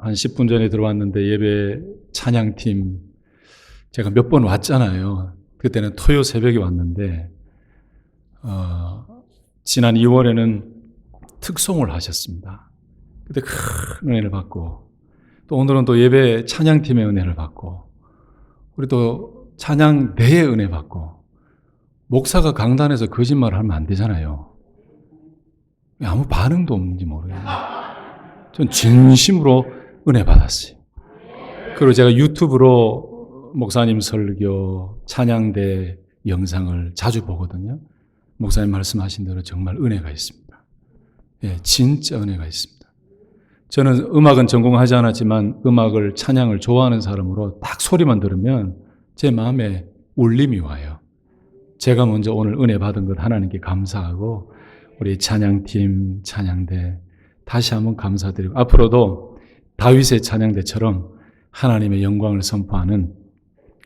한 10분 전에 들어왔는데 예배 찬양팀 제가 몇 번 왔잖아요. 그때는 토요 새벽에 왔는데 지난 2월에는 특송을 하셨습니다. 그때 큰 은혜를 받고 또 오늘은 또 예배 찬양팀의 은혜를 받고 우리 또 찬양대의 은혜 받고 목사가 강단에서 거짓말을 하면 안 되잖아요. 아무 반응도 없는지 모르겠어요. 전 진심으로 은혜 받았어요. 그리고 제가 유튜브로 목사님 설교, 찬양대 영상을 자주 보거든요. 목사님 말씀하신 대로 정말 은혜가 있습니다. 예, 진짜 은혜가 있습니다. 저는 음악은 전공하지 않았지만 음악을, 찬양을 좋아하는 사람으로 딱 소리만 들으면 제 마음에 울림이 와요. 제가 먼저 오늘 은혜 받은 것 하나님께 감사하고 우리 찬양팀, 찬양대 다시 한번 감사드리고 앞으로도 다윗의 찬양대처럼 하나님의 영광을 선포하는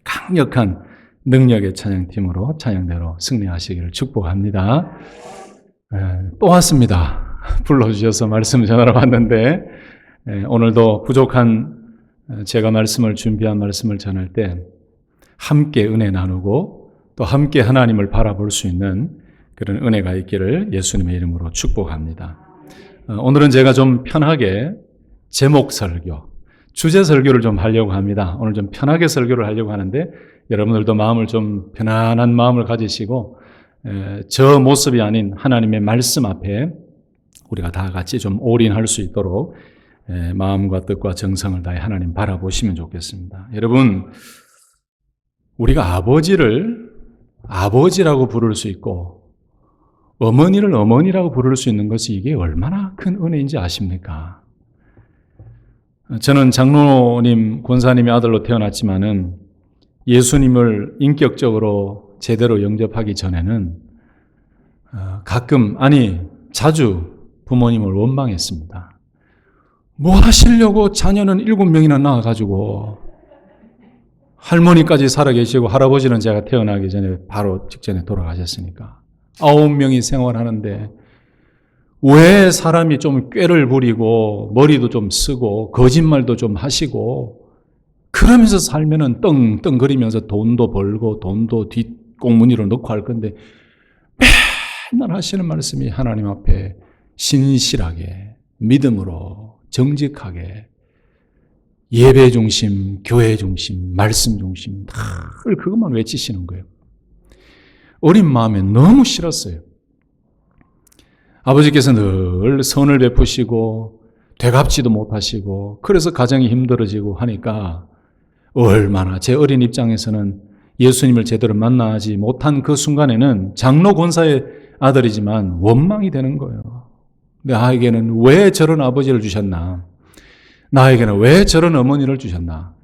강력한 능력의 찬양팀으로 찬양대로 승리하시기를 축복합니다. 또 왔습니다. 불러주셔서 말씀 전하러 왔는데 오늘도 부족한 제가 말씀을 준비한 말씀을 전할 때 함께 은혜 나누고 또 함께 하나님을 바라볼 수 있는 그런 은혜가 있기를 예수님의 이름으로 축복합니다. 오늘은 제가 좀 편하게 제목 설교, 주제 설교를 좀 하려고 합니다. 오늘 좀 편하게 설교를 하려고 하는데 여러분들도 마음을 좀 편안한 마음을 가지시고 저 모습이 아닌 하나님의 말씀 앞에 우리가 다 같이 좀 올인할 수 있도록 마음과 뜻과 정성을 다해 하나님 바라보시면 좋겠습니다. 여러분, 우리가 아버지를 아버지라고 부를 수 있고 어머니를 어머니라고 부를 수 있는 것이 이게 얼마나 큰 은혜인지 아십니까? 저는 장로님, 권사님의 아들로 태어났지만은 예수님을 인격적으로 제대로 영접하기 전에는 가끔, 아니 자주 부모님을 원망했습니다. 뭐 하시려고 자녀는 7명이나 낳아가지고 할머니까지 살아계시고 할아버지는 제가 태어나기 전에 바로 직전에 돌아가셨으니까 9명이 생활하는데 왜 사람이 좀 꾀를 부리고 머리도 좀 쓰고 거짓말도 좀 하시고 그러면서 살면은 떵떵거리면서 돈도 벌고 돈도 뒷공무니로 넣고 할 건데 맨날 하시는 말씀이 하나님 앞에 신실하게 믿음으로 정직하게 예배 중심, 교회 중심, 말씀 중심 늘 그것만 외치시는 거예요. 어린 마음에 너무 싫었어요. 아버지께서 늘 선을 베푸시고 되갚지도 못하시고 그래서 가정이 힘들어지고 하니까 얼마나 제 어린 입장에서는 예수님을 제대로 만나지 못한 그 순간에는 장로 권사의 아들이지만 원망이 되는 거예요. 나에게는 왜 저런 아버지를 주셨나? 나에게는 왜 저런 어머니를 주셨나?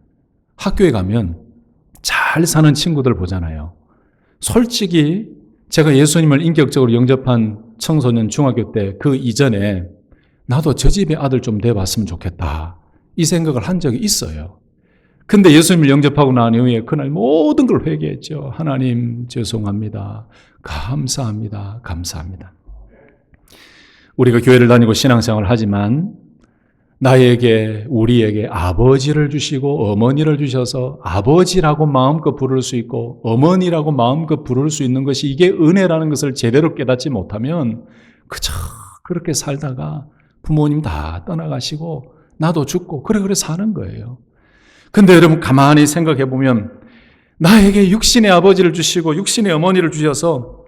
학교에 가면 잘 사는 친구들 보잖아요. 솔직히 제가 예수님을 인격적으로 영접한 청소년 중학교 때 그 이전에 나도 저 집의 아들 좀 돼봤으면 좋겠다 이 생각을 한 적이 있어요. 근데 예수님을 영접하고 난 이후에 그날 모든 걸 회개했죠. 하나님 죄송합니다. 감사합니다. 감사합니다. 우리가 교회를 다니고 신앙생활을 하지만 나에게, 우리에게 아버지를 주시고 어머니를 주셔서 아버지라고 마음껏 부를 수 있고 어머니라고 마음껏 부를 수 있는 것이 이게 은혜라는 것을 제대로 깨닫지 못하면 그저 그렇게 살다가 부모님 다 떠나가시고 나도 죽고 그래 사는 거예요. 근데 여러분 가만히 생각해 보면 나에게 육신의 아버지를 주시고 육신의 어머니를 주셔서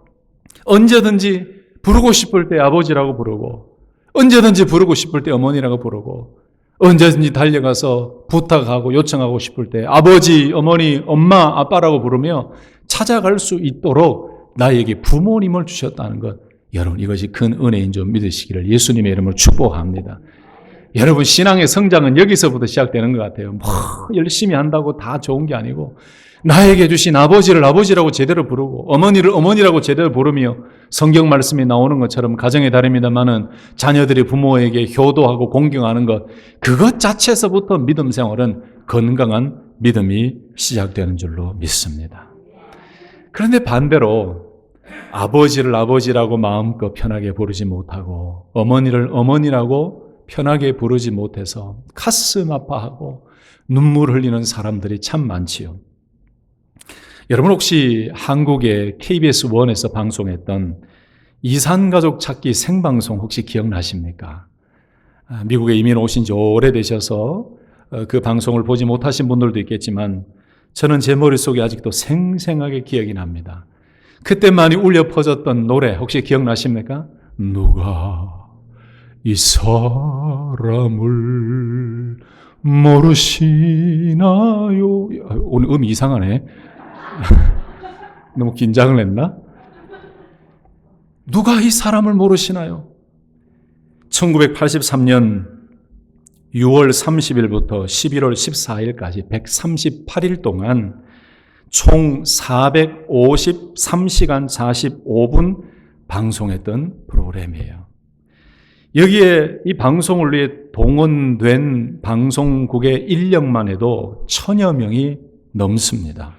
언제든지 부르고 싶을 때 아버지라고 부르고 언제든지 부르고 싶을 때 어머니라고 부르고 언제든지 달려가서 부탁하고 요청하고 싶을 때 아버지, 어머니, 엄마, 아빠라고 부르며 찾아갈 수 있도록 나에게 부모님을 주셨다는 것, 여러분 이것이 큰 은혜인 줄 믿으시기를 예수님의 이름으로 축복합니다. 여러분 신앙의 성장은 여기서부터 시작되는 것 같아요. 뭐 열심히 한다고 다 좋은 게 아니고 나에게 주신 아버지를 아버지라고 제대로 부르고 어머니를 어머니라고 제대로 부르며 성경 말씀이 나오는 것처럼 가정의 다름이다마는 자녀들이 부모에게 효도하고 공경하는 것, 그것 자체에서부터 믿음 생활은 건강한 믿음이 시작되는 줄로 믿습니다. 그런데 반대로 아버지를 아버지라고 마음껏 편하게 부르지 못하고 어머니를 어머니라고 편하게 부르지 못해서 가슴 아파하고 눈물 흘리는 사람들이 참 많지요. 여러분 혹시 한국의 KBS1에서 방송했던 이산가족 찾기 생방송 혹시 기억나십니까? 미국에 이민 오신 지 오래되셔서 그 방송을 보지 못하신 분들도 있겠지만 저는 제 머릿속에 아직도 생생하게 기억이 납니다. 그때 많이 울려 퍼졌던 노래 혹시 기억나십니까? 누가 이 사람을 모르시나요? 오늘 음이 이상하네. 너무 긴장을 했나? 누가 이 사람을 모르시나요? 1983년 6월 30일부터 11월 14일까지 138일 동안 총 453시간 45분 방송했던 프로그램이에요. 여기에 이 방송을 위해 동원된 방송국의 인력만 해도 1000여 명이 넘습니다.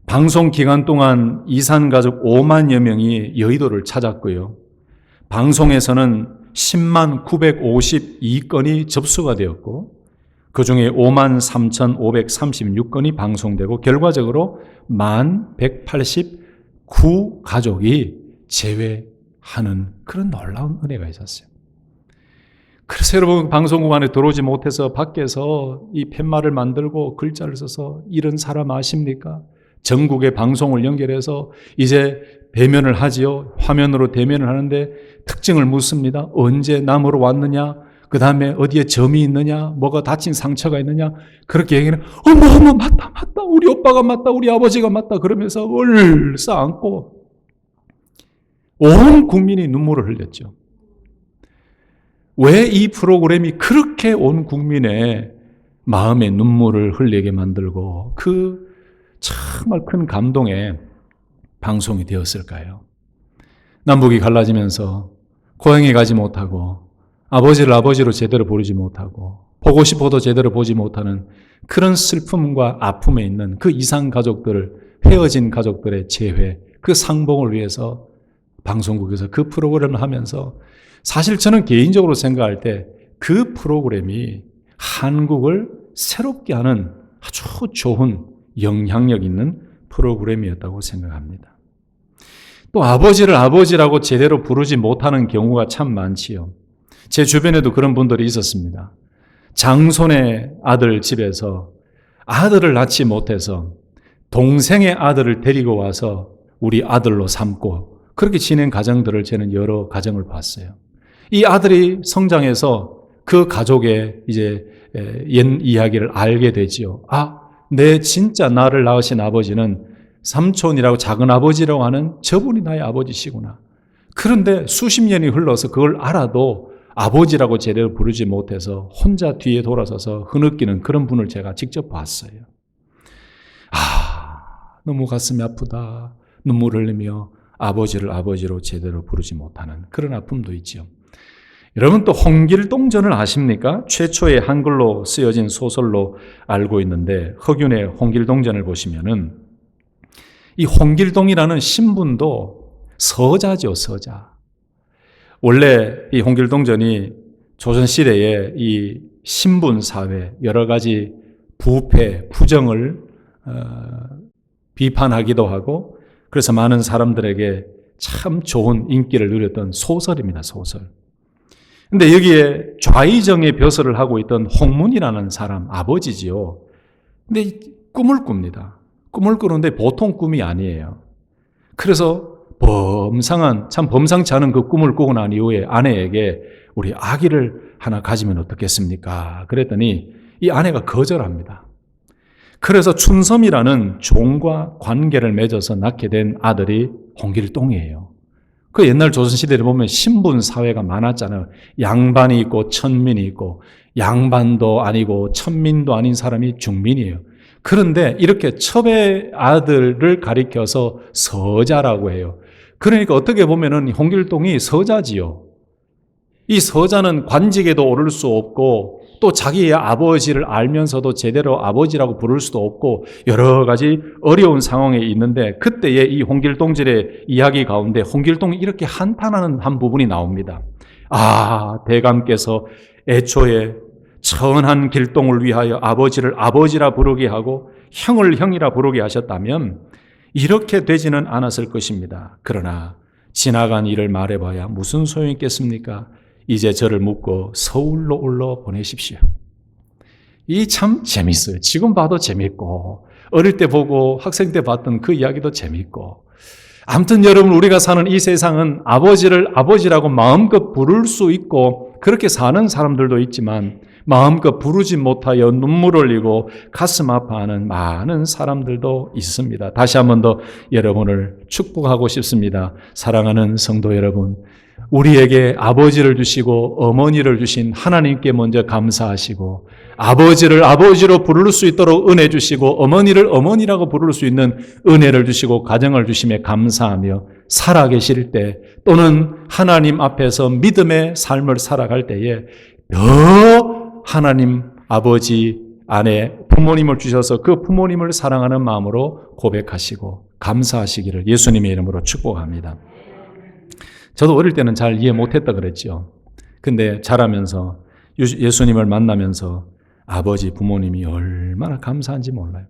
방송 기간 동안 이산가족 5만여 명이 여의도를 찾았고요. 방송에서는 10만 952건이 접수가 되었고 그 중에 5만 3,536건이 방송되고 결과적으로 1만 189 가족이 제외하는 그런 놀라운 은혜가 있었어요. 그래서 여러분 방송국 안에 들어오지 못해서 밖에서 이 팻말을 만들고 글자를 써서 이런 사람 아십니까? 전국의 방송을 연결해서 이제 대면을 하지요. 화면으로 대면을 하는데 특징을 묻습니다. 언제 남으로 왔느냐? 그 다음에 어디에 점이 있느냐? 뭐가 다친 상처가 있느냐? 그렇게 얘기는 어머 맞다 우리 오빠가 맞다 우리 아버지가 맞다 그러면서 얼싸안고 온 국민이 눈물을 흘렸죠. 왜 이 프로그램이 그렇게 온 국민의 마음에 눈물을 흘리게 만들고 그 정말 큰 감동의 방송이 되었을까요? 남북이 갈라지면서 고향에 가지 못하고 아버지를 아버지로 제대로 부르지 못하고 보고 싶어도 제대로 보지 못하는 그런 슬픔과 아픔에 있는 그 이산 가족들을 헤어진 가족들의 재회, 그 상봉을 위해서 방송국에서 그 프로그램을 하면서 사실 저는 개인적으로 생각할 때 그 프로그램이 한국을 새롭게 하는 아주 좋은 영향력 있는 프로그램이었다고 생각합니다. 또 아버지를 아버지라고 제대로 부르지 못하는 경우가 참 많지요. 제 주변에도 그런 분들이 있었습니다. 장손의 아들 집에서 아들을 낳지 못해서 동생의 아들을 데리고 와서 우리 아들로 삼고 그렇게 지낸 가정들을 저는 여러 가정을 봤어요. 이 아들이 성장해서 그 가족의 이제 옛 이야기를 알게 되지요. 내 진짜 나를 낳으신 아버지는 삼촌이라고 작은 아버지라고 하는 저분이 나의 아버지시구나. 그런데 수십 년이 흘러서 그걸 알아도 아버지라고 제대로 부르지 못해서 혼자 뒤에 돌아서서 흐느끼는 그런 분을 제가 직접 봤어요. 너무 가슴이 아프다. 눈물 흘리며 아버지를 아버지로 제대로 부르지 못하는 그런 아픔도 있죠. 여러분 또 홍길동전을 아십니까? 최초의 한글로 쓰여진 소설로 알고 있는데 허균의 홍길동전을 보시면은 이 홍길동이라는 신분도 서자죠, 서자. 원래 이 홍길동전이 조선시대에 이 신분사회, 여러 가지 부패, 부정을 비판하기도 하고 그래서 많은 사람들에게 참 좋은 인기를 누렸던 소설입니다, 소설. 근데 여기에 좌의정의 벼슬을 하고 있던 홍문이라는 사람, 아버지지요. 근데 꿈을 꿉니다. 꿈을 꾸는데 보통 꿈이 아니에요. 그래서 참 범상치 않은 그 꿈을 꾸고 난 이후에 아내에게 우리 아기를 하나 가지면 어떻겠습니까? 그랬더니 이 아내가 거절합니다. 그래서 춘섬이라는 종과 관계를 맺어서 낳게 된 아들이 홍길동이에요. 그 옛날 조선시대를 보면 신분 사회가 많았잖아요. 양반이 있고 천민이 있고 양반도 아니고 천민도 아닌 사람이 중민이에요. 그런데 이렇게 첩의 아들을 가리켜서 서자라고 해요. 그러니까 어떻게 보면은 홍길동이 서자지요. 이 서자는 관직에도 오를 수 없고 또 자기의 아버지를 알면서도 제대로 아버지라고 부를 수도 없고 여러 가지 어려운 상황에 있는데 그때의 이 홍길동전의 이야기 가운데 홍길동이 이렇게 한탄하는 한 부분이 나옵니다. 대감께서 애초에 천한 길동을 위하여 아버지를 아버지라 부르게 하고 형을 형이라 부르게 하셨다면 이렇게 되지는 않았을 것입니다. 그러나 지나간 일을 말해봐야 무슨 소용이 있겠습니까? 이제 저를 묻고 서울로 올라 보내십시오. 이 참 재밌어요. 지금 봐도 재밌고 어릴 때 보고 학생 때 봤던 그 이야기도 재밌고, 아무튼 여러분, 우리가 사는 이 세상은 아버지를 아버지라고 마음껏 부를 수 있고 그렇게 사는 사람들도 있지만 마음껏 부르지 못하여 눈물 흘리고 가슴 아파하는 많은 사람들도 있습니다. 다시 한 번 더 여러분을 축복하고 싶습니다. 사랑하는 성도 여러분, 우리에게 아버지를 주시고 어머니를 주신 하나님께 먼저 감사하시고, 아버지를 아버지로 부를 수 있도록 은혜 주시고 어머니를 어머니라고 부를 수 있는 은혜를 주시고 가정을 주심에 감사하며 살아계실 때, 또는 하나님 앞에서 믿음의 삶을 살아갈 때에 더 하나님 아버지 안에 부모님을 주셔서 그 부모님을 사랑하는 마음으로 고백하시고 감사하시기를 예수님의 이름으로 축복합니다. 저도 어릴 때는 잘 이해 못했다 그랬죠. 근데 자라면서 예수님을 만나면서 아버지 부모님이 얼마나 감사한지 몰라요.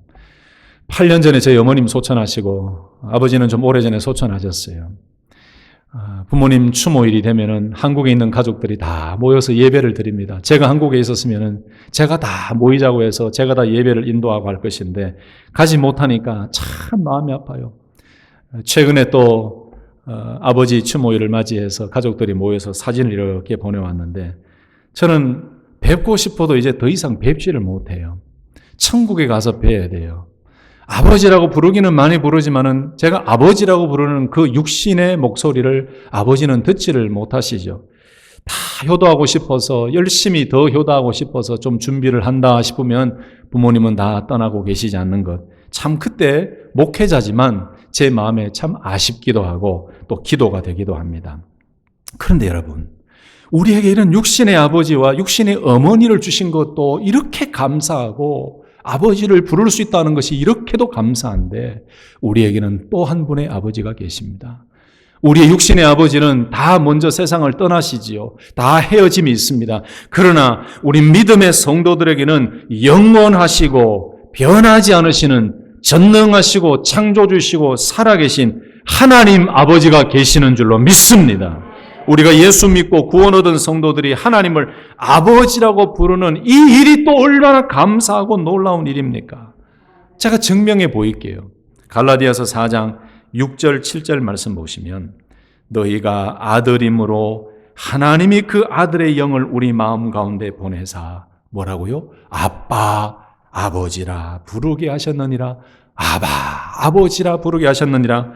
8년 전에 저희 어머님 소천하시고 아버지는 좀 오래전에 소천하셨어요. 부모님 추모일이 되면은 한국에 있는 가족들이 다 모여서 예배를 드립니다. 제가 한국에 있었으면은 제가 다 모이자고 해서 제가 다 예배를 인도하고 할 것인데 가지 못하니까 참 마음이 아파요. 최근에 또 아버지 추모일을 맞이해서 가족들이 모여서 사진을 이렇게 보내왔는데, 저는 뵙고 싶어도 이제 더 이상 뵙지를 못해요. 천국에 가서 뵈야 돼요. 아버지라고 부르기는 많이 부르지만은 제가 아버지라고 부르는 그 육신의 목소리를 아버지는 듣지를 못하시죠. 다 효도하고 싶어서, 열심히 더 효도하고 싶어서 좀 준비를 한다 싶으면 부모님은 다 떠나고 계시지 않는 것. 참 그때 목회자지만 제 마음에 참 아쉽기도 하고 또 기도가 되기도 합니다. 그런데 여러분, 우리에게 이런 육신의 아버지와 육신의 어머니를 주신 것도 이렇게 감사하고 아버지를 부를 수 있다는 것이 이렇게도 감사한데, 우리에게는 또 한 분의 아버지가 계십니다. 우리의 육신의 아버지는 다 먼저 세상을 떠나시지요. 다 헤어짐이 있습니다. 그러나 우리 믿음의 성도들에게는 영원하시고 변하지 않으시는, 전능하시고 창조주시고 살아계신 하나님 아버지가 계시는 줄로 믿습니다. 우리가 예수 믿고 구원 얻은 성도들이 하나님을 아버지라고 부르는 이 일이 또 얼마나 감사하고 놀라운 일입니까? 제가 증명해 보일게요. 갈라디아서 4장 6절 7절 말씀 보시면, 너희가 아들임으로 하나님이 그 아들의 영을 우리 마음 가운데 보내사 뭐라고요? 아빠 아버지라 부르게 하셨느니라. 아바 아버지라 부르게 하셨느니라.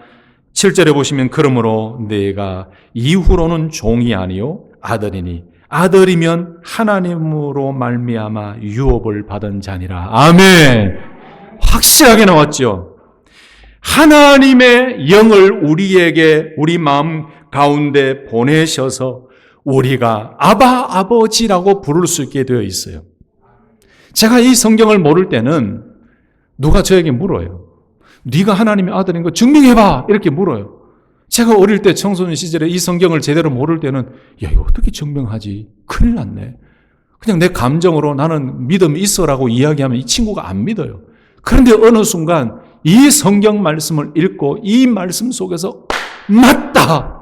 7절에 보시면, 그러므로 내가 이후로는 종이 아니요 아들이니 아들이면 하나님으로 말미암아 유업을 받은 자니라. 아멘. 확실하게 나왔죠. 하나님의 영을 우리에게 우리 마음 가운데 보내셔서 우리가 아바 아버지라고 부를 수 있게 되어 있어요. 제가 이 성경을 모를 때는 누가 저에게 물어요. 네가 하나님의 아들인 거 증명해봐, 이렇게 물어요. 제가 어릴 때 청소년 시절에 이 성경을 제대로 모를 때는 야, 이거 어떻게 증명하지? 큰일 났네. 그냥 내 감정으로 나는 믿음이 있어라고 이야기하면 이 친구가 안 믿어요. 그런데 어느 순간 이 성경 말씀을 읽고 이 말씀 속에서 맞다!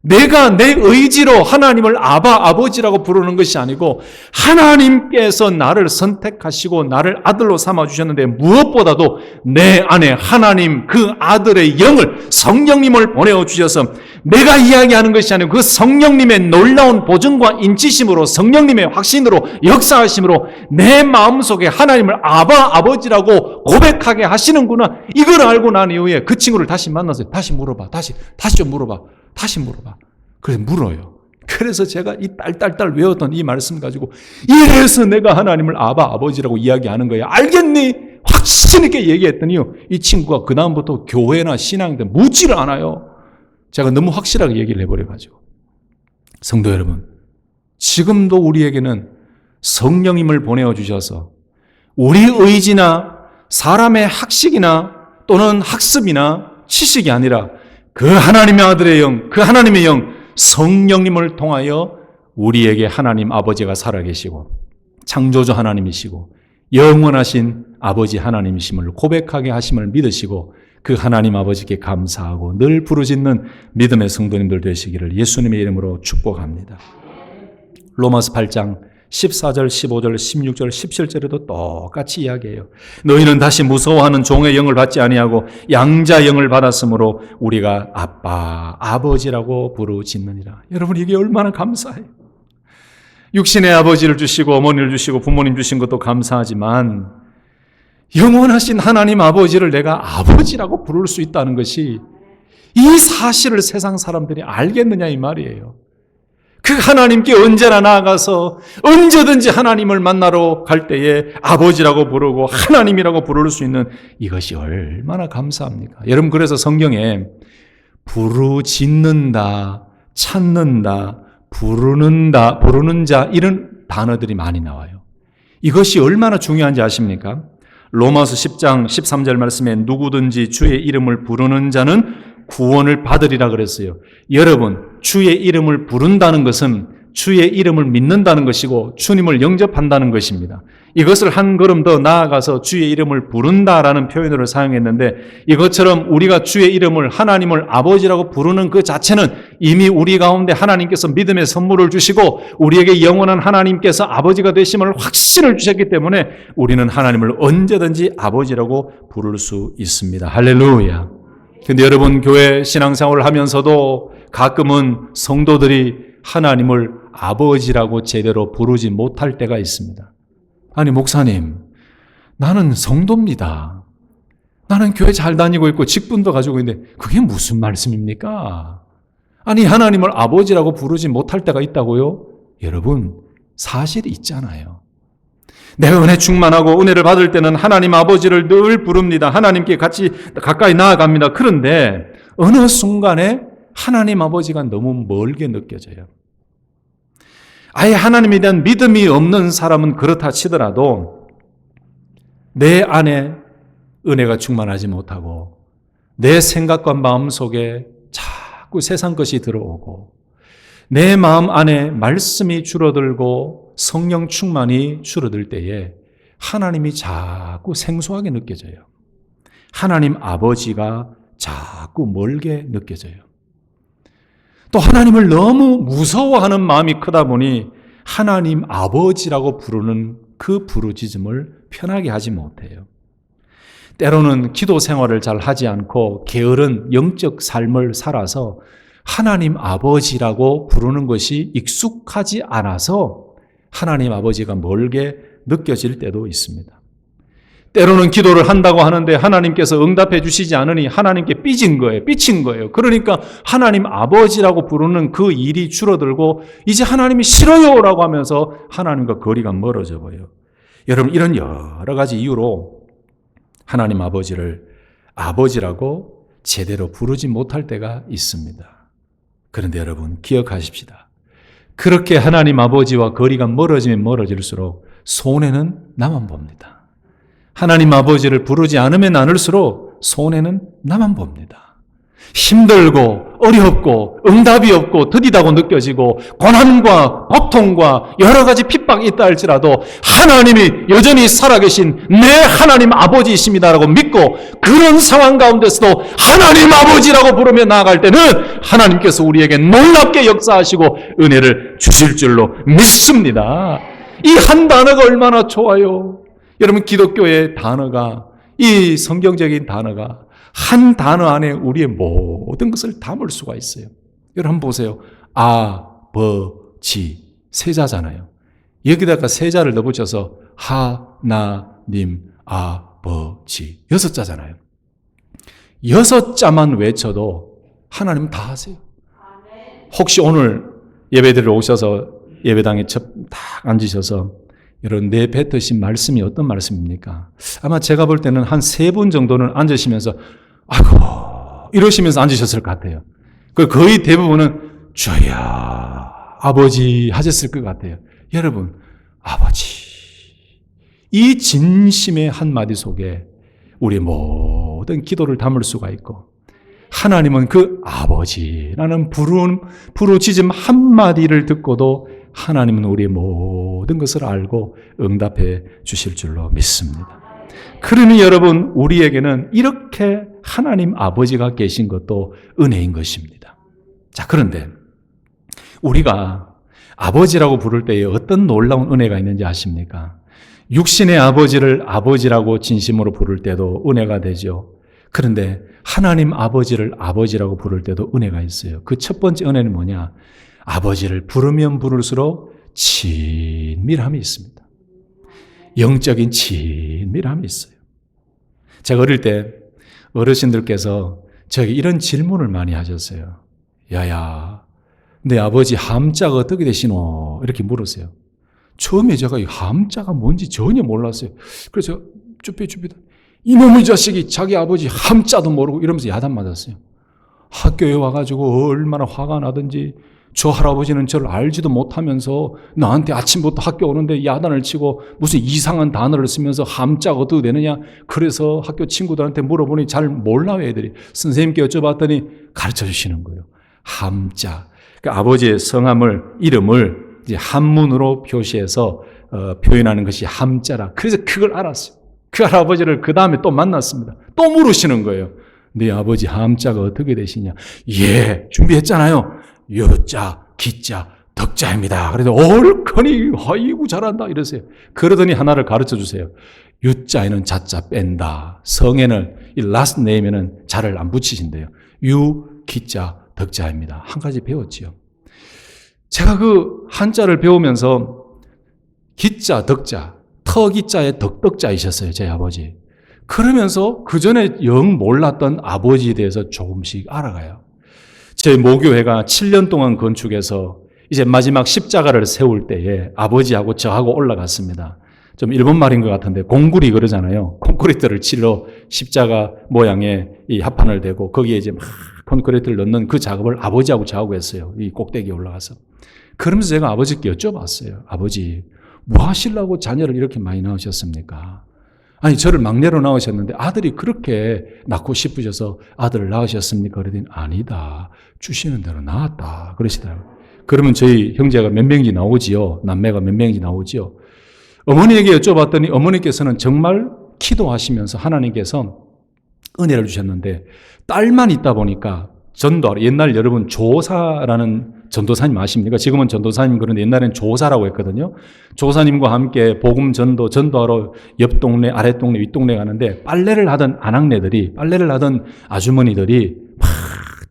내가 내 의지로 하나님을 아바, 아버지라고 부르는 것이 아니고 하나님께서 나를 선택하시고 나를 아들로 삼아주셨는데, 무엇보다도 내 안에 하나님 그 아들의 영을, 성령님을 보내주셔서 내가 이야기하는 것이 아니고 그 성령님의 놀라운 보증과 인치심으로, 성령님의 확신으로, 역사하심으로 내 마음속에 하나님을 아바, 아버지라고 고백하게 하시는구나. 이걸 알고 난 이후에 그 친구를 다시 만나서 다시 물어봐. 다시 좀 물어봐. 다시 물어봐. 그래서 물어요. 그래서 제가 이 딸딸딸 외웠던 이 말씀 가지고, 이래서 내가 하나님을 아바 아버지라고 이야기하는 거야. 알겠니? 확신 있게 얘기했더니요, 이 친구가 그 다음부터 교회나 신앙들 묻지를 않아요. 제가 너무 확실하게 얘기를 해버려가지고. 성도 여러분, 지금도 우리에게는 성령님을 보내주셔서 우리 의지나 사람의 학식이나 또는 학습이나 지식이 아니라 그 하나님의 아들의 영, 그 하나님의 영, 성령님을 통하여 우리에게 하나님 아버지가 살아계시고 창조주 하나님이시고 영원하신 아버지 하나님이심을 고백하게 하심을 믿으시고 그 하나님 아버지께 감사하고 늘 부르짖는 믿음의 성도님들 되시기를 예수님의 이름으로 축복합니다. 로마서 8장 14절, 15절, 16절, 17절에도 똑같이 이야기해요. 너희는 다시 무서워하는 종의 영을 받지 아니하고 양자 영을 받았으므로 우리가 아빠, 아버지라고 부르짖느니라. 여러분, 이게 얼마나 감사해요. 육신의 아버지를 주시고 어머니를 주시고 부모님 주신 것도 감사하지만 영원하신 하나님 아버지를 내가 아버지라고 부를 수 있다는 것이, 이 사실을 세상 사람들이 알겠느냐 이 말이에요. 그 하나님께 언제나 나아가서 언제든지 하나님을 만나러 갈 때에 아버지라고 부르고 하나님이라고 부를 수 있는 이것이 얼마나 감사합니까? 여러분, 그래서 성경에 부르짖는다, 찾는다, 부르는다, 부르는 자, 이런 단어들이 많이 나와요. 이것이 얼마나 중요한지 아십니까? 로마서 10장 13절 말씀에 누구든지 주의 이름을 부르는 자는 구원을 받으리라 그랬어요. 여러분, 주의 이름을 부른다는 것은 주의 이름을 믿는다는 것이고 주님을 영접한다는 것입니다. 이것을 한 걸음 더 나아가서 주의 이름을 부른다라는 표현으로 사용했는데, 이것처럼 우리가 주의 이름을, 하나님을 아버지라고 부르는 그 자체는 이미 우리 가운데 하나님께서 믿음의 선물을 주시고 우리에게 영원한 하나님께서 아버지가 되심을 확신을 주셨기 때문에 우리는 하나님을 언제든지 아버지라고 부를 수 있습니다. 할렐루야. 근데 여러분, 교회 신앙생활을 하면서도 가끔은 성도들이 하나님을 아버지라고 제대로 부르지 못할 때가 있습니다. 아니, 목사님, 나는 성도입니다. 나는 교회 잘 다니고 있고 직분도 가지고 있는데 그게 무슨 말씀입니까? 아니, 하나님을 아버지라고 부르지 못할 때가 있다고요? 여러분, 사실이 있잖아요. 내가 은혜 충만하고 은혜를 받을 때는 하나님 아버지를 늘 부릅니다. 하나님께 같이 가까이 나아갑니다. 그런데 어느 순간에 하나님 아버지가 너무 멀게 느껴져요. 아예 하나님에 대한 믿음이 없는 사람은 그렇다 치더라도 내 안에 은혜가 충만하지 못하고 내 생각과 마음 속에 자꾸 세상 것이 들어오고 내 마음 안에 말씀이 줄어들고 성령 충만이 줄어들 때에 하나님이 자꾸 생소하게 느껴져요. 하나님 아버지가 자꾸 멀게 느껴져요. 또 하나님을 너무 무서워하는 마음이 크다 보니 하나님 아버지라고 부르는 그 부르짖음을 편하게 하지 못해요. 때로는 기도 생활을 잘 하지 않고 게으른 영적 삶을 살아서 하나님 아버지라고 부르는 것이 익숙하지 않아서 하나님 아버지가 멀게 느껴질 때도 있습니다. 때로는 기도를 한다고 하는데 하나님께서 응답해 주시지 않으니 하나님께 삐진 거예요. 그러니까 하나님 아버지라고 부르는 그 일이 줄어들고 이제 하나님이 싫어요라고 하면서 하나님과 거리가 멀어져 버려요. 여러분, 이런 여러 가지 이유로 하나님 아버지를 아버지라고 제대로 부르지 못할 때가 있습니다. 그런데 여러분, 기억하십시다. 그렇게 하나님 아버지와 거리가 멀어지면 멀어질수록 손해는 나만 봅니다. 하나님 아버지를 부르지 않으면 나눌수록 손해는 나만 봅니다. 힘들고 어렵고 응답이 없고 더디다고 느껴지고 고난과 고통과 여러 가지 핍박이 있다 할지라도 하나님이 여전히 살아계신 내 하나님 아버지이십니다라고 믿고 그런 상황 가운데서도 하나님 아버지라고 부르며 나아갈 때는 하나님께서 우리에게 놀랍게 역사하시고 은혜를 주실 줄로 믿습니다. 이 한 단어가 얼마나 좋아요. 여러분, 기독교의 단어가, 이 성경적인 단어가 한 단어 안에 우리의 모든 것을 담을 수가 있어요. 여러분 한번 보세요. 아버지 세자잖아요. 여기다가 세자를 넣어붙여서 하나님 아버지 6자잖아요. 6자만 외쳐도 하나님 다 하세요. 혹시 오늘 예배드리러 오셔서 예배당에 딱 앉으셔서 여러분, 내뱉으신 말씀이 어떤 말씀입니까? 아마 제가 볼 때는 한 3분 정도는 앉으시면서 아이고 이러시면서 앉으셨을 것 같아요. 거의 대부분은 주여 아버지 하셨을 것 같아요. 여러분, 아버지, 이 진심의 한마디 속에 우리 모든 기도를 담을 수가 있고 하나님은 그 아버지라는 부르짖음 한마디를 듣고도 하나님은 우리의 모든 것을 알고 응답해 주실 줄로 믿습니다. 그러니 여러분, 우리에게는 이렇게 하나님 아버지가 계신 것도 은혜인 것입니다. 자, 그런데 우리가 아버지라고 부를 때에 어떤 놀라운 은혜가 있는지 아십니까? 육신의 아버지를 아버지라고 진심으로 부를 때도 은혜가 되죠. 그런데 하나님 아버지를 아버지라고 부를 때도 은혜가 있어요. 그 첫 번째 은혜는 뭐냐? 아버지를 부르면 부를수록 친밀함이 있습니다. 영적인 친밀함이 있어요. 제가 어릴 때 어르신들께서 저에게 이런 질문을 많이 하셨어요. 야야, 내 아버지 함자가 어떻게 되시노? 이렇게 물으세요. 처음에 제가 이 함자가 뭔지 전혀 몰랐어요. 그래서 쭈삐쭈삐 이놈의 자식이 자기 아버지 함자도 모르고 이러면서 야단 맞았어요. 학교에 와가지고 얼마나 화가 나든지 저 할아버지는 저를 알지도 못하면서 나한테 아침부터 학교 오는데 야단을 치고 무슨 이상한 단어를 쓰면서 함자가 어떻게 되느냐. 그래서 학교 친구들한테 물어보니 잘 몰라요, 애들이. 선생님께 여쭤봤더니 가르쳐 주시는 거예요. 함자. 그러니까 아버지의 성함을, 이름을 이제 한문으로 표시해서 표현하는 것이 함자라. 그래서 그걸 알았어요. 그 할아버지를 그 다음에 또 만났습니다. 또 물으시는 거예요. 네 아버지 함자가 어떻게 되시냐. 예, 준비했잖아요. 여자, 기자, 덕자입니다. 그래서 얼커니 아이고 잘한다 이러세요. 그러더니 하나를 가르쳐 주세요. 유자에는 자자 뺀다. 성에는 이 last name에는 자를 안 붙이신대요. 유, 기자, 덕자입니다. 한 가지 배웠지요. 제가 그 한자를 배우면서 기자, 덕자, 터기자에 덕덕자이셨어요. 제 아버지. 그러면서 그 전에 영 몰랐던 아버지에 대해서 조금씩 알아가요. 제 모교회가 7년 동안 건축해서 이제 마지막 십자가를 세울 때에 아버지하고 저하고 올라갔습니다. 좀 일본 말인 것 같은데 공구리 그러잖아요. 콘크리트를 치러 십자가 모양의 이 합판을 대고 거기에 이제 막 콘크리트를 넣는 그 작업을 아버지하고 저하고 했어요. 이 꼭대기에 올라가서. 그러면서 제가 아버지께 여쭤봤어요. 아버지, 뭐 하시려고 자녀를 이렇게 많이 낳으셨습니까? 아니, 저를 막내로 낳으셨는데 아들이 그렇게 낳고 싶으셔서 아들을 낳으셨습니까? 그러더니 아니다. 주시는 대로 낳았다. 그러시더라고요. 그러면 저희 형제가 몇 명인지 나오지요. 남매가 몇 명인지 나오지요. 어머니에게 여쭤봤더니 어머니께서는 정말 기도하시면서 하나님께서 은혜를 주셨는데 딸만 있다 보니까 전도하러, 옛날 여러분 조사라는 전도사님 아십니까? 지금은 전도사님 그런데 옛날엔 조사라고 했거든요. 조사님과 함께 복음 전도하러 옆 동네, 아랫 동네, 윗 동네 가는데 빨래를 하던 빨래를 하던 아주머니들이 막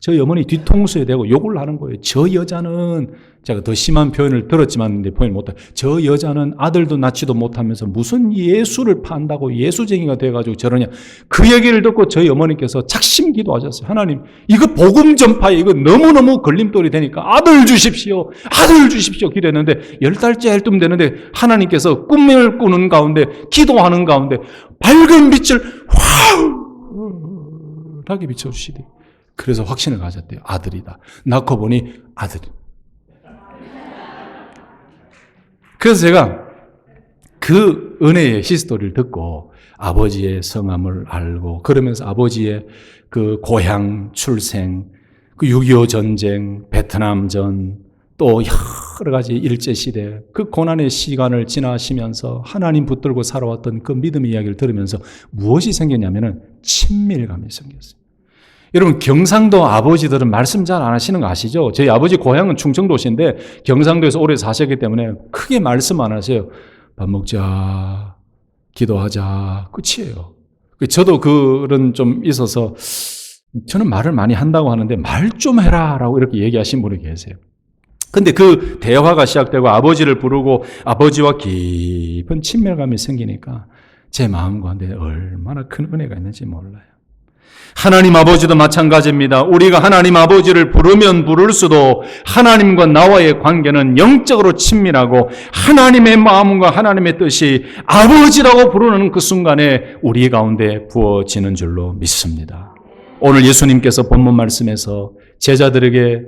저희 어머니 뒤통수에 대고 욕을 하는 거예요. 저 여자는, 제가 더 심한 표현을 들었지만 표현을 못해요. 저 여자는 아들도 낳지도 못하면서 무슨 예수를 판다고 예수쟁이가 돼가지고 저러냐. 그 얘기를 듣고 저희 어머니께서 작심 기도하셨어요. 하나님, 이거 복음 전파에 이거 너무너무 걸림돌이 되니까 아들 주십시오. 아들 주십시오. 기도했는데 10달째 할 쯤 되는데 하나님께서 꿈을 꾸는 가운데 기도하는 가운데 밝은 빛을 화하게 비춰주시니 그래서 확신을 가졌대요. 아들이다. 낳고 보니 아들. 그래서 제가 그 은혜의 히스토리를 듣고 아버지의 성함을 알고 그러면서 아버지의 그 고향 출생, 그 6.25 전쟁, 베트남전, 또 여러 가지 일제시대 그 고난의 시간을 지나시면서 하나님 붙들고 살아왔던 그 믿음의 이야기를 들으면서 무엇이 생겼냐면은 친밀감이 생겼어요. 여러분, 경상도 아버지들은 말씀 잘 안 하시는 거 아시죠? 저희 아버지 고향은 충청도시인데 경상도에서 오래 사셨기 때문에 크게 말씀 안 하세요. 밥 먹자, 기도하자, 끝이에요. 저도 그런 좀 있어서 저는 말을 많이 한다고 하는데 말 좀 해라 라고 이렇게 얘기하신 분이 계세요. 근데 그 대화가 시작되고 아버지를 부르고 아버지와 깊은 친밀감이 생기니까 제 마음 가운데 얼마나 큰 은혜가 있는지 몰라요. 하나님 아버지도 마찬가지입니다. 우리가 하나님 아버지를 부르면 부를수록 하나님과 나와의 관계는 영적으로 친밀하고 하나님의 마음과 하나님의 뜻이 아버지라고 부르는 그 순간에 우리 가운데 부어지는 줄로 믿습니다. 오늘 예수님께서 본문 말씀에서 제자들에게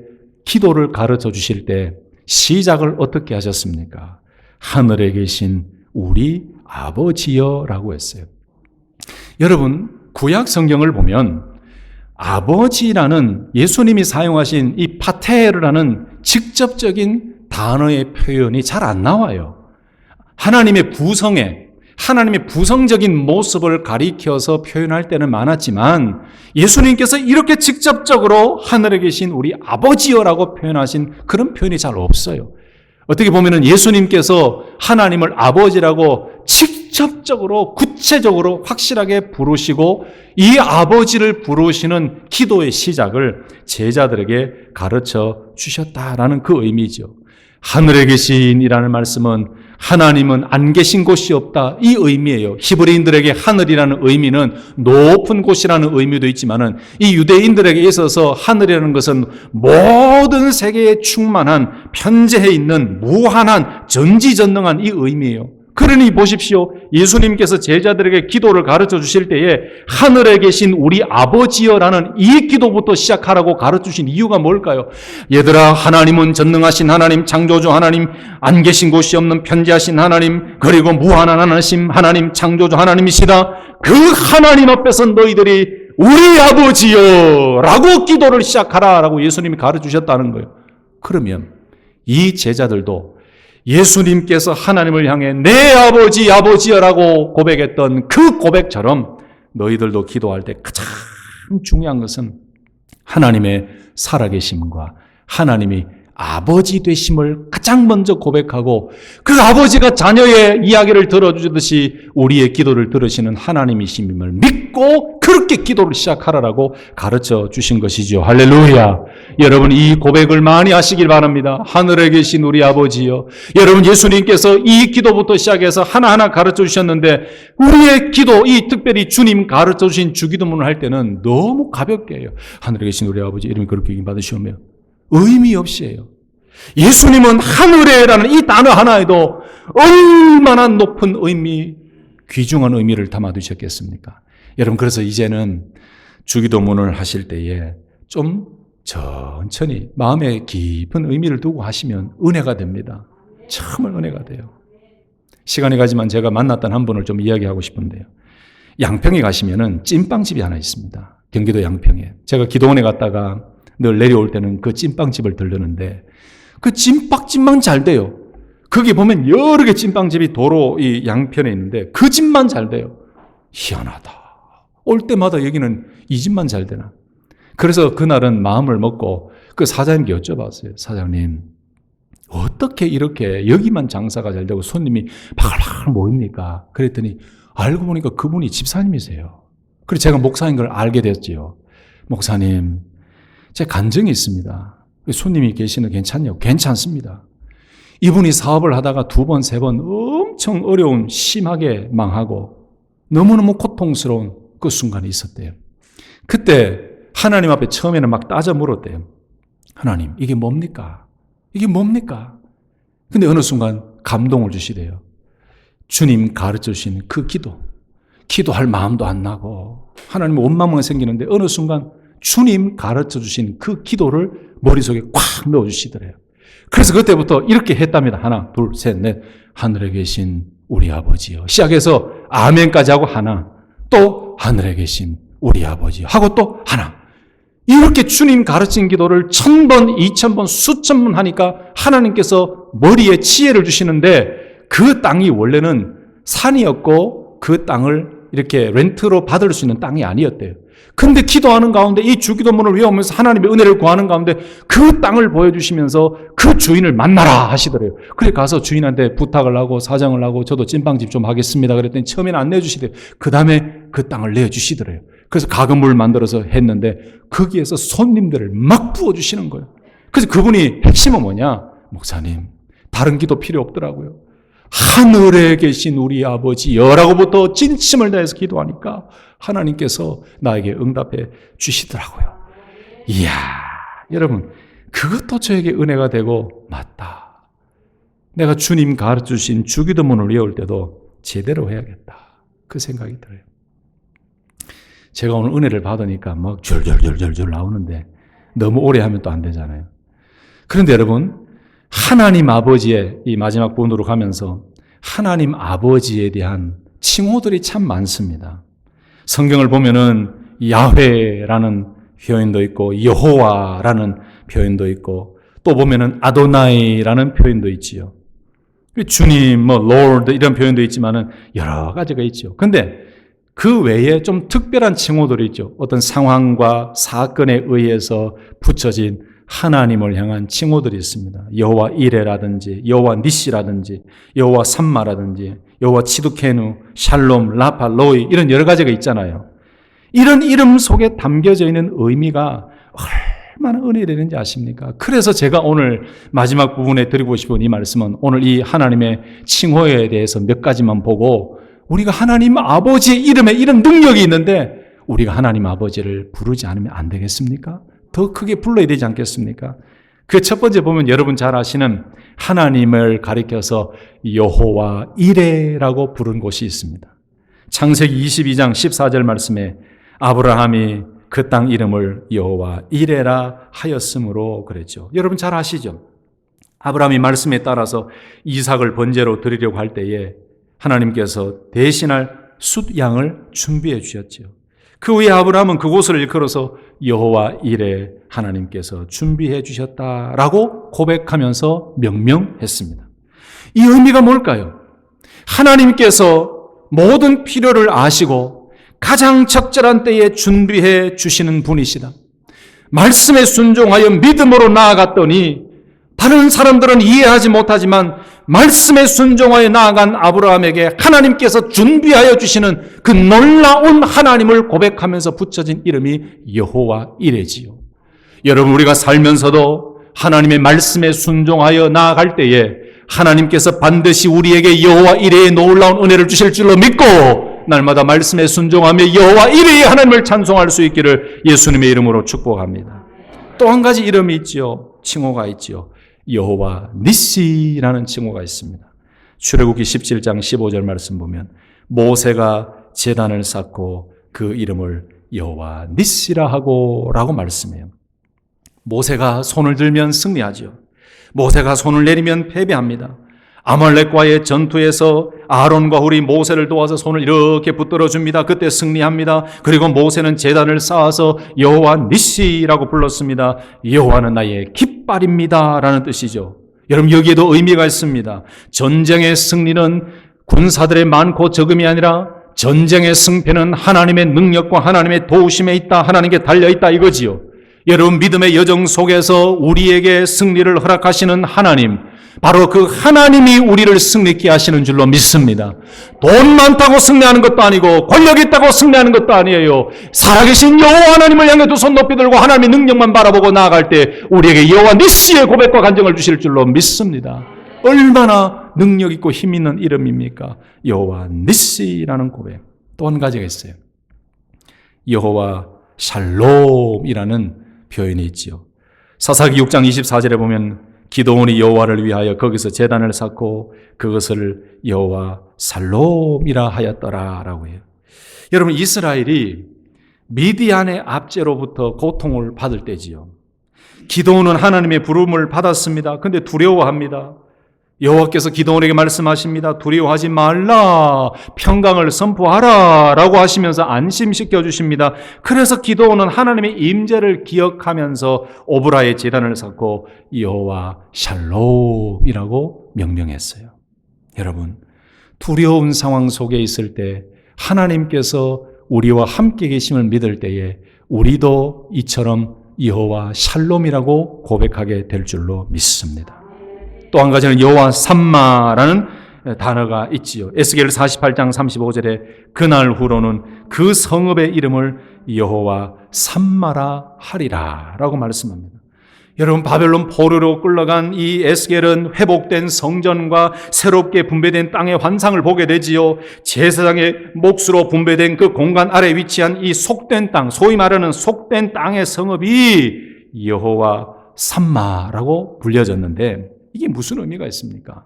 기도를 가르쳐 주실 때 시작을 어떻게 하셨습니까? 하늘에 계신 우리 아버지여라고 했어요. 여러분, 구약 성경을 보면 아버지라는 예수님이 사용하신 이 파테르라는 직접적인 단어의 표현이 잘 안 나와요. 하나님의 구성에, 하나님의 부성적인 모습을 가리켜서 표현할 때는 많았지만 예수님께서 이렇게 직접적으로 하늘에 계신 우리 아버지여라고 표현하신 그런 표현이 잘 없어요. 어떻게 보면 예수님께서 하나님을 아버지라고 직접적으로 구체적으로 확실하게 부르시고 이 아버지를 부르시는 기도의 시작을 제자들에게 가르쳐 주셨다라는 그 의미죠. 하늘에 계신이라는 말씀은 하나님은 안 계신 곳이 없다, 이 의미예요. 히브리인들에게 하늘이라는 의미는 높은 곳이라는 의미도 있지만은 이 유대인들에게 있어서 하늘이라는 것은 모든 세계에 충만한 편재해 있는 무한한 전지전능한 이 의미예요. 그러니 보십시오. 예수님께서 제자들에게 기도를 가르쳐 주실 때에 하늘에 계신 우리 아버지여라는 이 기도부터 시작하라고 가르쳐 주신 이유가 뭘까요? 얘들아, 하나님은 전능하신 하나님, 창조주 하나님, 안 계신 곳이 없는 편재하신 하나님, 그리고 무한한 하나님, 창조주 하나님이시다. 그 하나님 앞에서 너희들이 우리 아버지여 라고 기도를 시작하라 라고 예수님이 가르쳐 주셨다는 거예요. 그러면 이 제자들도 예수님께서 하나님을 향해 내 아버지, 아버지여라고 고백했던 그 고백처럼 너희들도 기도할 때 가장 중요한 것은 하나님의 살아계심과 하나님이 아버지 되심을 가장 먼저 고백하고 그 아버지가 자녀의 이야기를 들어주듯이 우리의 기도를 들으시는 하나님이심을 믿고 그렇게 기도를 시작하라고 가르쳐 주신 것이죠. 할렐루야. 여러분, 이 고백을 많이 하시길 바랍니다. 하늘에 계신 우리 아버지요. 여러분, 예수님께서 이 기도부터 시작해서 하나하나 가르쳐 주셨는데 우리의 기도, 이 특별히 주님 가르쳐 주신 주기도문을 할 때는 너무 가볍게 해요. 하늘에 계신 우리 아버지 이름이 그렇게 받으시오며 의미 없이 해요. 예수님은 하늘에라는 이 단어 하나에도 얼마나 높은 의미, 귀중한 의미를 담아두셨겠습니까? 여러분, 그래서 이제는 주기도문을 하실 때에 좀 천천히 마음에 깊은 의미를 두고 하시면 은혜가 됩니다. 정말 은혜가 돼요. 시간이 가지만 제가 만났던 한 분을 좀 이야기하고 싶은데요. 양평에 가시면은 찐빵집이 하나 있습니다. 경기도 양평에. 제가 기도원에 갔다가 늘 내려올 때는 그 찐빵집을 들르는데 그 찐빵집만 잘 돼요. 거기 보면 여러 개 찐빵집이 도로 이 양편에 있는데 그 집만 잘 돼요. 희한하다. 올 때마다 여기는 이 집만 잘 되나. 그래서 그날은 마음을 먹고 그 사장님께 여쭤봤어요. 사장님, 어떻게 이렇게 여기만 장사가 잘 되고 손님이 바글바글 모입니까? 그랬더니 알고 보니까 그분이 집사님이세요. 그래서 제가 목사인 걸 알게 됐지요. 목사님, 제 간증이 있습니다. 손님이 계시는 괜찮냐고. 괜찮습니다. 이분이 사업을 하다가 2번, 3번 엄청 어려운, 심하게 망하고 너무너무 고통스러운 그 순간이 있었대요. 그때 하나님 앞에 처음에는 막 따져 물었대요. 하나님, 이게 뭡니까? 이게 뭡니까? 근데 어느 순간 감동을 주시대요. 주님 가르쳐 주신 그 기도할 마음도 안 나고 하나님 원망만 생기는데 어느 순간 주님 가르쳐 주신 그 기도를 머릿속에 꽉 넣어주시더래요. 그래서 그때부터 이렇게 했답니다. 하나, 둘, 셋, 넷. 하늘에 계신 우리 아버지요. 시작해서 아멘까지 하고 하나, 또 하늘에 계신 우리 아버지요 하고 또 하나. 이렇게 주님 가르친 기도를 1000번, 2000번, 수천 번 하니까 하나님께서 머리에 지혜를 주시는데 그 땅이 원래는 산이었고 그 땅을 이렇게 렌트로 받을 수 있는 땅이 아니었대요. 근데 기도하는 가운데 이 주기도문을 외우면서 하나님의 은혜를 구하는 가운데 그 땅을 보여주시면서 그 주인을 만나라 하시더래요. 그래 가서 주인한테 부탁을 하고 사정을 하고 저도 찐빵집 좀 하겠습니다. 그랬더니 처음에는 안 내주시대요. 그 다음에 그 땅을 내주시더래요. 그래서 가건물을 만들어서 했는데 거기에서 손님들을 막 부어주시는 거예요. 그래서 그분이 핵심은 뭐냐? 목사님, 다른 기도 필요 없더라고요. 하늘에 계신 우리 아버지여라고부터 진심을 다해서 기도하니까 하나님께서 나에게 응답해 주시더라고요. 이야, 여러분, 그것도 저에게 은혜가 되고 맞다. 내가 주님 가르쳐주신 주기도문을 외울 때도 제대로 해야겠다. 그 생각이 들어요. 제가 오늘 은혜를 받으니까 막 줄줄줄줄줄 나오는데 너무 오래 하면 또 안 되잖아요. 그런데 여러분, 하나님 아버지의 이 마지막 부분으로 가면서 하나님 아버지에 대한 칭호들이 참 많습니다. 성경을 보면은 야훼라는 표현도 있고 여호와라는 표현도 있고 또 보면은 아도나이라는 표현도 있지요. 주님, Lord 이런 표현도 있지만은 여러 가지가 있죠. 근데 그 외에 좀 특별한 칭호들이 있죠. 어떤 상황과 사건에 의해서 붙여진 하나님을 향한 칭호들이 있습니다. 여호와 이레라든지 여호와 니시라든지 여호와 삼마라든지 여호와 치두케누, 샬롬, 라파, 로이 이런 여러 가지가 있잖아요. 이런 이름 속에 담겨져 있는 의미가 얼마나 은혜되는지 아십니까? 그래서 제가 오늘 마지막 부분에 드리고 싶은 이 말씀은 오늘 이 하나님의 칭호에 대해서 몇 가지만 보고 우리가 하나님 아버지의 이름에 이런 능력이 있는데 우리가 하나님 아버지를 부르지 않으면 안 되겠습니까? 더 크게 불러야 되지 않겠습니까? 그 첫 번째 보면 여러분 잘 아시는 하나님을 가리켜서 여호와 이레라고 부른 곳이 있습니다. 창세기 22장 14절 말씀에 아브라함이 그 땅 이름을 여호와 이레라 하였으므로 그랬죠. 여러분 잘 아시죠? 아브라함이 말씀에 따라서 이삭을 번제로 드리려고 할 때에 하나님께서 대신할 숫양을 준비해 주셨죠. 그 후에 아브라함은 그곳을 일컬어서 여호와 이레 하나님께서 준비해 주셨다라고 고백하면서 명명했습니다. 이 의미가 뭘까요? 하나님께서 모든 필요를 아시고 가장 적절한 때에 준비해 주시는 분이시다. 말씀에 순종하여 믿음으로 나아갔더니 다른 사람들은 이해하지 못하지만 말씀에 순종하여 나아간 아브라함에게 하나님께서 준비하여 주시는 그 놀라운 하나님을 고백하면서 붙여진 이름이 여호와 이레지요. 여러분 우리가 살면서도 하나님의 말씀에 순종하여 나아갈 때에 하나님께서 반드시 우리에게 여호와 이레의 놀라운 은혜를 주실 줄로 믿고 날마다 말씀에 순종하며 여호와 이레의 하나님을 찬송할 수 있기를 예수님의 이름으로 축복합니다. 또 한 가지 이름이 있지요. 칭호가 있지요. 여호와 니시라는 칭호가 있습니다. 출애굽기 17장 15절 말씀 보면 모세가 제단을 쌓고 그 이름을 여호와 니시라 하고 라고 말씀해요. 모세가 손을 들면 승리하죠. 모세가 손을 내리면 패배합니다. 아말렉과의 전투에서 아론과 훌이 모세를 도와서 손을 이렇게 붙들어 줍니다. 그때 승리합니다. 그리고 모세는 제단을 쌓아서 여호와 니시라고 불렀습니다. 여호와는 나의 깃발입니다 라는 뜻이죠. 여러분 여기에도 의미가 있습니다. 전쟁의 승리는 군사들의 많고 적음이 아니라 전쟁의 승패는 하나님의 능력과 하나님의 도우심에 있다. 하나님께 달려있다 이거지요. 여러분 믿음의 여정 속에서 우리에게 승리를 허락하시는 하나님, 바로 그 하나님이 우리를 승리케 하시는 줄로 믿습니다. 돈 많다고 승리하는 것도 아니고 권력 있다고 승리하는 것도 아니에요. 살아계신 여호와 하나님을 향해 두 손 높이 들고 하나님의 능력만 바라보고 나아갈 때 우리에게 여호와 니시의 고백과 간증을 주실 줄로 믿습니다. 얼마나 능력 있고 힘 있는 이름입니까? 여호와 니시라는 고백. 또 한 가지가 있어요. 여호와 샬롬이라는 표현이 있지요. 사사기 6장 24절에 보면 기드온이 여호와를 위하여 거기서 제단을 쌓고 그것을 여호와 살롬이라 하였더라라고 해요. 여러분 이스라엘이 미디안의 압제로부터 고통을 받을 때지요. 기드온은 하나님의 부름을 받았습니다. 그런데 두려워합니다. 여호와께서 기드온에게 말씀하십니다. 두려워하지 말라, 평강을 선포하라 라고 하시면서 안심시켜 주십니다. 그래서 기드온은 하나님의 임재를 기억하면서 오브라의 제단을 쌓고 여호와 샬롬이라고 명명했어요. 여러분 두려운 상황 속에 있을 때 하나님께서 우리와 함께 계심을 믿을 때에 우리도 이처럼 여호와 샬롬이라고 고백하게 될 줄로 믿습니다. 또 한 가지는 여호와 삼마라는 단어가 있지요. 에스겔 48장 35절에 그날 후로는 그 성읍의 이름을 여호와 삼마라 하리라 라고 말씀합니다. 여러분 바벨론 포로로 끌려간 이 에스겔은 회복된 성전과 새롭게 분배된 땅의 환상을 보게 되지요. 제사장의 몫으로 분배된 그 공간 아래 위치한 이 속된 땅, 소위 말하는 속된 땅의 성읍이 여호와 삼마라고 불려졌는데 이게 무슨 의미가 있습니까?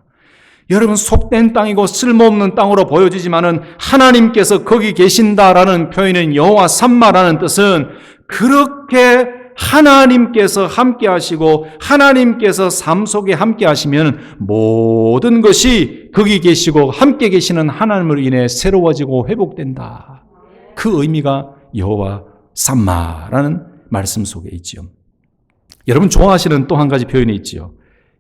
여러분 속된 땅이고 쓸모없는 땅으로 보여지지만은 하나님께서 거기 계신다라는 표현은 여호와 삼마라는 뜻은 그렇게 하나님께서 함께 하시고 하나님께서 삶 속에 함께 하시면 모든 것이 거기 계시고 함께 계시는 하나님으로 인해 새로워지고 회복된다. 그 의미가 여호와 삼마라는 말씀 속에 있지요. 여러분 좋아하시는 또 한 가지 표현이 있지요.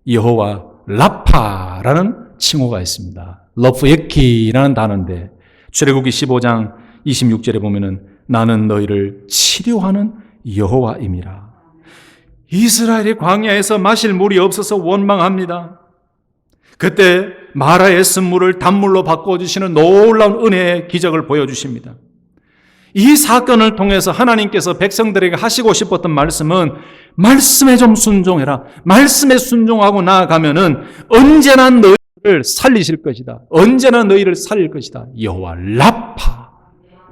여호와 라파라는 칭호가 있습니다. 러프예키라는 단어인데 출애굽기 15장 26절에 보면은 나는 너희를 치료하는 여호와임이라. 이스라엘이 광야에서 마실 물이 없어서 원망합니다. 그때 마라의 쓴물을 단물로 바꿔주시는 놀라운 은혜의 기적을 보여주십니다. 이 사건을 통해서 하나님께서 백성들에게 하시고 싶었던 말씀은 말씀에 좀 순종해라. 말씀에 순종하고 나아가면은 언제나 너희를 살리실 것이다. 언제나 너희를 살릴 것이다. 여호와 라파.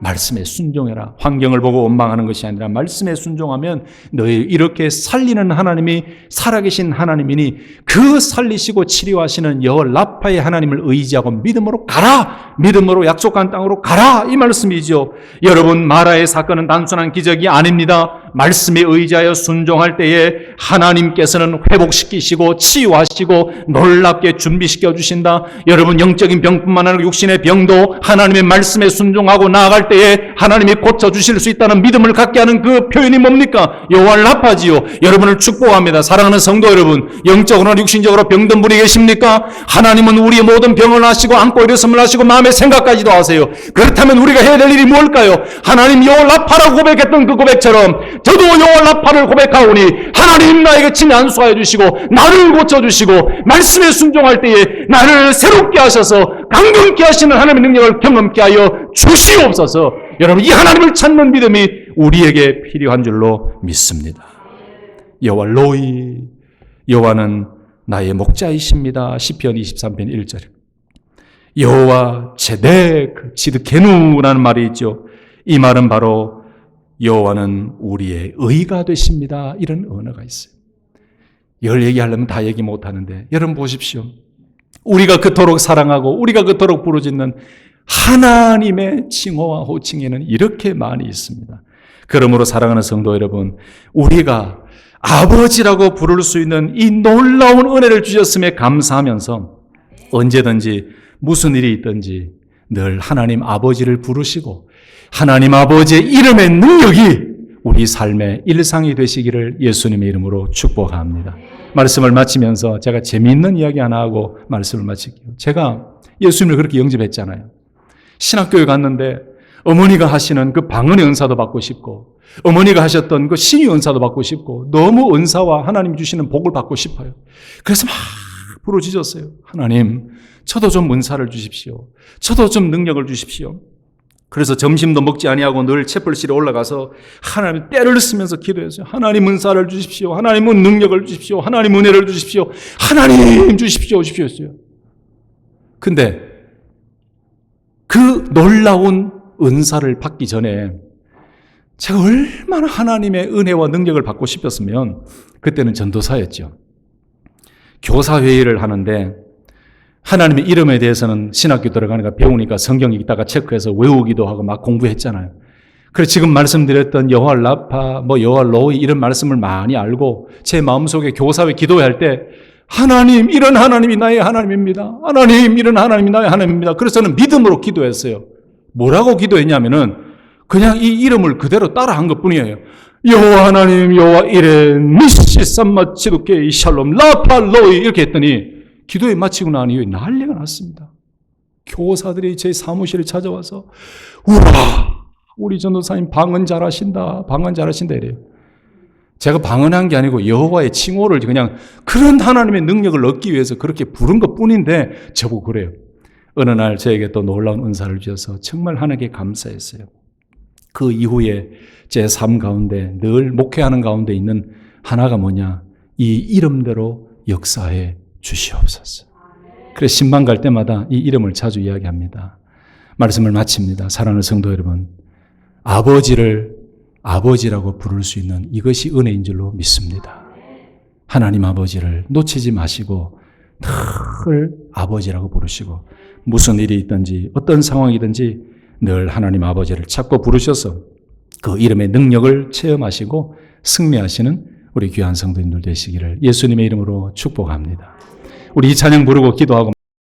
말씀에 순종해라. 환경을 보고 원망하는 것이 아니라 말씀에 순종하면 너희 이렇게 살리는 하나님이 살아계신 하나님이니 그 살리시고 치료하시는 여호와 라파의 하나님을 의지하고 믿음으로 가라. 믿음으로 약속한 땅으로 가라. 이 말씀이죠. 여러분 마라의 사건은 단순한 기적이 아닙니다. 말씀에 의지하여 순종할 때에 하나님께서는 회복시키시고 치유하시고 놀랍게 준비시켜 주신다. 여러분 영적인 병뿐만 아니라 육신의 병도 하나님의 말씀에 순종하고 나아갈 때에 하나님이 고쳐주실 수 있다는 믿음을 갖게 하는 그 표현이 뭡니까? 여호와 라파지요. 여러분을 축복합니다. 사랑하는 성도 여러분, 영적으로나 육신적으로 병든 분이 계십니까? 하나님은 우리의 모든 병을 아시고 안고 일어섬을 아시고 마음의 생각까지도 아세요. 그렇다면 우리가 해야 될 일이 뭘까요? 하나님 여호와 라파라고 고백했던 그 고백처럼 저도 여호와 라파를 고백하오니 하나님 나에게 친히 안수하여 주시고 나를 고쳐주시고 말씀에 순종할 때에 나를 새롭게 하셔서 강건케 하시는 하나님의 능력을 경험케 하여 주시옵소서. 여러분 이 하나님을 찾는 믿음이 우리에게 필요한 줄로 믿습니다. 여호와 로이, 여호와는 나의 목자이십니다. 시편 23편 1절. 여호와 제덱 지드케누라는 말이 있죠. 이 말은 바로 여호와는 우리의 의가 되십니다. 이런 언어가 있어요. 이걸 얘기하려면 다 얘기 못하는데 여러분 보십시오. 우리가 그토록 사랑하고 우리가 그토록 부르짖는 하나님의 칭호와 호칭에는 이렇게 많이 있습니다. 그러므로 사랑하는 성도 여러분, 우리가 아버지라고 부를 수 있는 이 놀라운 은혜를 주셨음에 감사하면서 언제든지 무슨 일이 있든지 늘 하나님 아버지를 부르시고 하나님 아버지의 이름의 능력이 우리 삶의 일상이 되시기를 예수님의 이름으로 축복합니다. 말씀을 마치면서 제가 재미있는 이야기 하나 하고 말씀을 마칠게요. 제가 예수님을 그렇게 영접했잖아요. 신학교에 갔는데 어머니가 하시는 그 방언의 은사도 받고 싶고 어머니가 하셨던 그 신유 은사도 받고 싶고 너무 은사와 하나님 주시는 복을 받고 싶어요. 그래서 막 부르짖었어요. 하나님, 저도 좀 은사를 주십시오. 저도 좀 능력을 주십시오. 그래서 점심도 먹지 아니하고 늘 채플실에 올라가서 하나님 때를 쓰면서 기도했어요. 하나님 은사를 주십시오. 하나님은 능력을 주십시오. 하나님 은혜를 주십시오. 하나님 주십시오. 주십시오. 근데 그 놀라운 은사를 받기 전에 제가 얼마나 하나님의 은혜와 능력을 받고 싶었으면 그때는 전도사였죠. 교사회의를 하는데 하나님의 이름에 대해서는 신학교 들어가니까 배우니까 성경 읽다가 체크해서 외우기도 하고 막 공부했잖아요. 그래서 지금 말씀드렸던 여호와 라파, 여호와 로이 이런 말씀을 많이 알고 제 마음속에 교사회 기도할 때 하나님, 이런 하나님이 나의 하나님입니다. 하나님, 이런 하나님이 나의 하나님입니다. 그래서 저는 믿음으로 기도했어요. 뭐라고 기도했냐면은 그냥 이 이름을 그대로 따라한 것 뿐이에요. 여호와 하나님, 여호와 이레 니시 삼마 치두케 샬롬 라파 로이 이렇게 했더니 기도에 마치고 난 이후에 난리가 났습니다. 교사들이 제 사무실에 찾아와서 우와, 우리 전도사님 방언 잘하신다. 방언 잘하신다 이래요. 제가 방언한 게 아니고 여호와의 칭호를 그냥 그런 하나님의 능력을 얻기 위해서 그렇게 부른 것뿐인데 저보고 그래요. 어느 날 저에게 또 놀라운 은사를 주셔서 정말 하나님께 감사했어요. 그 이후에 제 삶 가운데 늘 목회하는 가운데 있는 하나가 뭐냐, 이 이름대로 역사해 주시옵소서. 그래서 신방 갈 때마다 이 이름을 자주 이야기합니다. 말씀을 마칩니다. 사랑하는 성도 여러분, 아버지를 아버지라고 부를 수 있는 이것이 은혜인 줄로 믿습니다. 하나님 아버지를 놓치지 마시고 늘 아버지라고 부르시고 무슨 일이 있든지 어떤 상황이든지 늘 하나님 아버지를 찾고 부르셔서 그 이름의 능력을 체험하시고 승리하시는 우리 귀한 성도님들 되시기를 예수님의 이름으로 축복합니다. 우리 이 찬양 부르고 기도하고